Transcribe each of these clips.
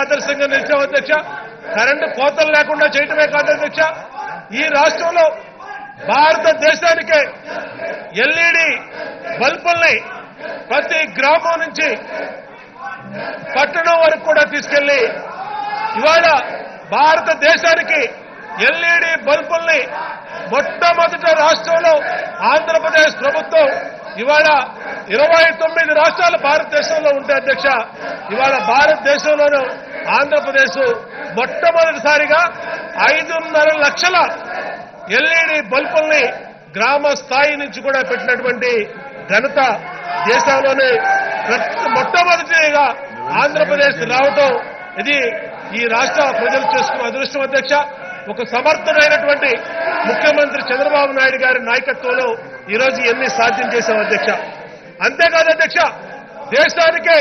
ఆదర్శంగా నిలిచాం అధ్యక్ష. కరెంటు కోతలు లేకుండా చేయటమే కాదు అధ్యక్ష, ఈ రాష్ట్రంలో భారతదేశానికే ఎల్ఈడి బల్బుల్ని ప్రతి గ్రామం నుంచి పట్టణం వరకు కూడా తీసుకెళ్లి ఇవాళ భారతదేశానికి ఎల్ఈడి బల్బుల్ని మొట్టమొదటి రాష్ట్రంలో ఆంధ్రప్రదేశ్ ప్రభుత్వం ఇవాళ 29 రాష్ట్రాలు భారతదేశంలో ఉంటే అధ్యక్ష, ఇవాళ భారతదేశంలోనూ ఆంధ్రప్రదేశ్ మొట్టమొదటిసారిగా 5.5 లక్షల ఎల్ఈడి బల్బుల్ని గ్రామ స్థాయి నుంచి కూడా పెట్టినటువంటి ఘనత దేశంలోనే మొట్టమొదటిగా ఆంధ్రప్రదేశ్ రావటం ఇది ఈ రాష్ట్ర ప్రజలు చేసుకున్న అదృష్టం అధ్యక్ష. ఒక సమర్థుడైనటువంటి ముఖ్యమంత్రి చంద్రబాబు నాయుడు గారి నాయకత్వంలో ఈరోజు ఎన్ని సాధ్యం చేశాం అధ్యక్ష. అంతేకాదు అధ్యక్ష, దేశానికే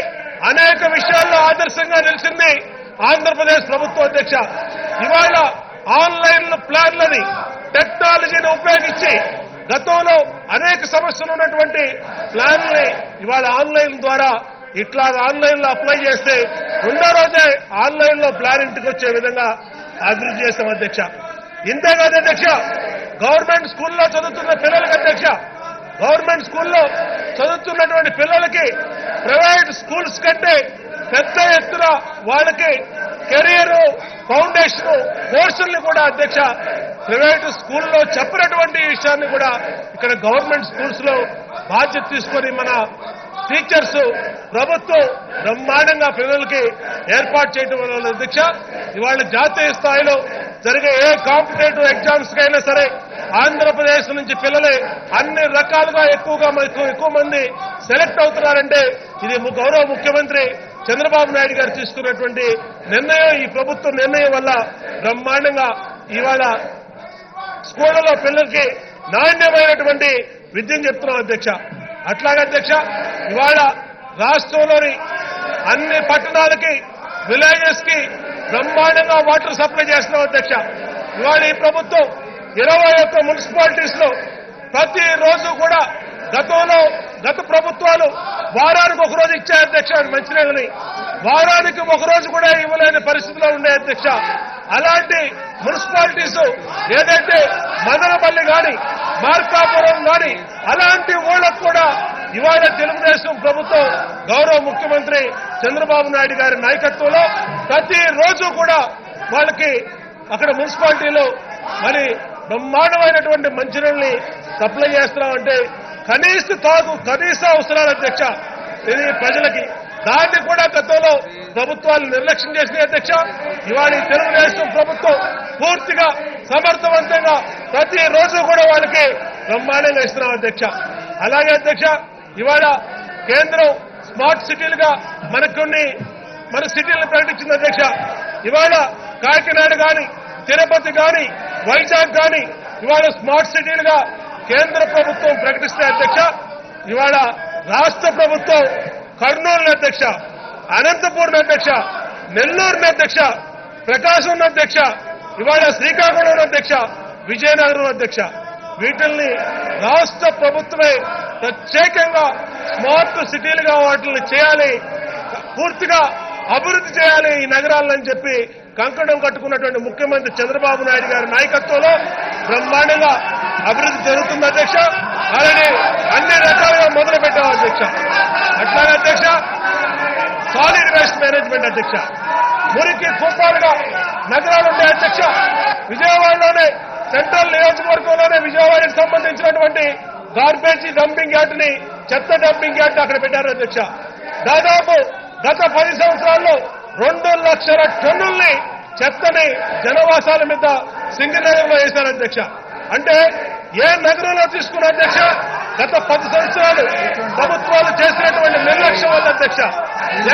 అనేక విషయాల్లో ఆదర్శంగా నిలిచింది ఆంధ్రప్రదేశ్ ప్రభుత్వం అధ్యక్ష. ఇవాళ ఆన్లైన్ ప్లాన్లని టెక్నాలజీని ఉపయోగించి గతంలో అనేక సమస్యలు ఉన్నటువంటి ప్లాన్లని ఇవాళ ఆన్లైన్ ద్వారా ఇట్లా ఆన్లైన్ లో అప్లై చేస్తే రెండో రోజే ఆన్లైన్ లో ప్లాన్ ఇంటికి వచ్చే విధంగా అభివృద్ధి చేస్తాం అధ్యక్ష. ఇంతేకాదు అధ్యక్ష, గవర్నమెంట్ స్కూల్లో చదువుతున్న పిల్లలకి అధ్యక్ష, గవర్నమెంట్ స్కూల్లో చదువుతున్నటువంటి పిల్లలకి ప్రైవేట్ స్కూల్స్ కంటే పెద్ద ఎత్తున వాళ్ళకి కెరీర్ ఫౌండేషన్ కోర్సుల్ని కూడా అధ్యక్ష ప్రైవేటు స్కూల్లో చెప్పినటువంటి విషయాన్ని కూడా ఇక్కడ గవర్నమెంట్ స్కూల్స్ లో బాధ్యత తీసుకొని మన టీచర్స్ ప్రభుత్వం బ్రహ్మాండంగా పిల్లలకి ఏర్పాటు చేయడం వల్ల అధ్యక్ష ఇవాళ జాతీయ స్థాయిలో జరిగే ఏ కాంపిటేటివ్ ఎగ్జామ్స్ కైనా సరే ఆంధ్రప్రదేశ్ నుంచి పిల్లలే అన్ని రకాలుగా ఎక్కువ మంది సెలెక్ట్ అవుతున్నారంటే ఇది గౌరవ ముఖ్యమంత్రి చంద్రబాబు నాయుడు గారు తీసుకున్నటువంటి నిర్ణయం, ఈ ప్రభుత్వ నిర్ణయం వల్ల బ్రహ్మాండంగా ఇవాళ స్కూళ్లలో పిల్లలకి నాణ్యమైనటువంటి విద్యను చెప్తున్నాం అధ్యక్ష. అట్లాగే అధ్యక్ష, ఇవాళ రాష్ట్రంలోని అన్ని పట్టణాలకి విలేజెస్ కి బ్రహ్మాండంగా వాటర్ సప్లై చేస్తున్నాం అధ్యక్ష. ఇవాళ ఈ ప్రభుత్వం 21 మున్సిపాలిటీస్ లో ప్రతిరోజు కూడా గత ప్రభుత్వాలు వారానికి ఒకరోజు ఇచ్చే అధ్యక్ష మంచినీళ్ళని, వారానికి ఒకరోజు కూడా ఇవ్వలేని పరిస్థితిలో ఉండే అధ్యక్ష. అలాంటి మున్సిపాలిటీస్ ఏదైతే మదనపల్లి గాని మార్కాపురం గాని అలాంటి ఊళ్ళకు కూడా ఇవాళ తెలుగుదేశం ప్రభుత్వం గౌరవ ముఖ్యమంత్రి చంద్రబాబు నాయుడు గారి నాయకత్వంలో ప్రతిరోజు కూడా వాళ్ళకి అక్కడ మున్సిపాలిటీలో మరి బ్రహ్మాండమైనటువంటి మంచినీళ్ళని సప్లై చేస్తున్నామంటే కనీస అవసరాలు అధ్యక్ష ఇది ప్రజలకి. దాన్ని కూడా గతంలో ప్రభుత్వాలు నిర్లక్ష్యం చేసిన అధ్యక్ష ఇవాళ తెలుగుదేశం ప్రభుత్వం పూర్తిగా సమర్థవంతంగా ప్రతిరోజు కూడా వాళ్ళకి బ్రహ్మాండంగా ఇస్తున్నాం అధ్యక్ష. అలాగే అధ్యక్ష, ఇవాళ కేంద్రం స్మార్ట్ సిటీలుగా మన సిటీలను ప్రకటించింది అధ్యక్ష. ఇవాళ కాకినాడ గాని తిరుపతి గాని వైజాగ్ గాని ఇవాళ స్మార్ట్ సిటీలుగా కేంద్ర ప్రభుత్వం ప్రకటిస్తే అధ్యక్ష, ఇవాళ రాష్ట్ర ప్రభుత్వం కర్నూలు అధ్యక్ష, అనంతపూర్ అధ్యక్ష, నెల్లూరు అధ్యక్ష, ప్రకాశం అధ్యక్ష, ఇవాళ శ్రీకాకుళం అధ్యక్ష, విజయనగరం అధ్యక్ష, వీటిల్ని రాష్ట్ర ప్రభుత్వమే ప్రత్యేకంగా స్మార్ట్ సిటీలుగా వాటిని చేయాలి, పూర్తిగా అభివృద్ధి చేయాలి ఈ నగరాలని చెప్పి కంకణం కట్టుకున్నటువంటి ముఖ్యమంత్రి చంద్రబాబు నాయుడు గారి నాయకత్వంలో బ్రహ్మాండంగా అభివృద్ధి జరుగుతుంది అధ్యక్ష. అలానే అన్ని రకాలుగా మొదలు పెట్టాం అధ్యక్ష. అట్లాగే అధ్యక్ష, సాలిడ్ వేస్ట్ మేనేజ్మెంట్ అధ్యక్ష, మురికి కూపాలుగా నగరాలు ఉండే అధ్యక్ష. విజయవాడలోనే సెంట్రల్ నియోజకవర్గంలోనే విజయవాడకి సంబంధించినటువంటి గార్బేజ్ డంపింగ్ యార్డ్ ని చెత్త డంపింగ్ యార్డ్ అక్కడ పెట్టారు అధ్యక్ష. దాదాపు గత 10 సంవత్సరాల్లో 2 లక్షల టన్నుల్ని చెత్తని జనవాసాల మీద సింగనగర్లో వేశారు అధ్యక్ష. అంటే ఏ నగరంలో తీసుకున్న అధ్యక్ష గత 10 సంవత్సరాలు ప్రభుత్వాలు చేసినటువంటి నిర్లక్ష్యం వల్ల అధ్యక్ష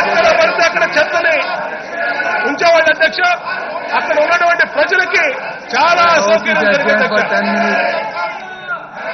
ఎక్కడ పడితే అక్కడ చెత్తని ఉంచేవాళ్ళు అధ్యక్ష. అక్కడ ఉన్నటువంటి ప్రజలకి చాలా అసౌకర్యం జరిగింది అధ్యక్ష.